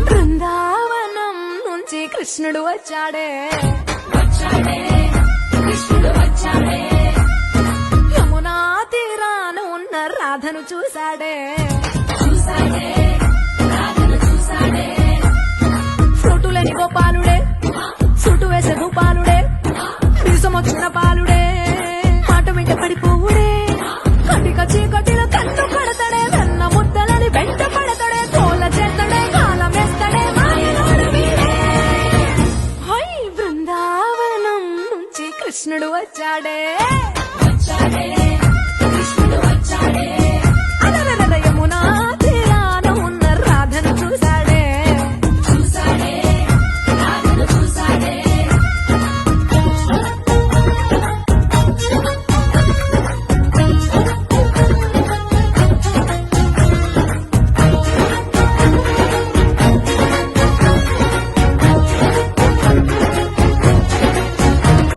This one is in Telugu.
బృందావనం నుంచి కృష్ణుడు వచ్చాడే కృష్ణుడు వచ్చాడే యమునా తీరాన ఉన్న రాధను చూశాడే రాధను చూసాడే ఫ్రూటులని గోపాలుడే సుటు వేసే భూపాలుడే మీసమొచ్చిన పాలుడే మాట వెంట పడిపోవుడే కటిక చీకటిలో కన్ను పడతాడే వెన్న ముద్దలని వెంట పడతాడే తోల చేస్తాడే కాలం వేస్తాడే మాయలోడు వీడే. హై బృందావనం నుంచి కృష్ణుడు వచ్చాడే వచ్చాడే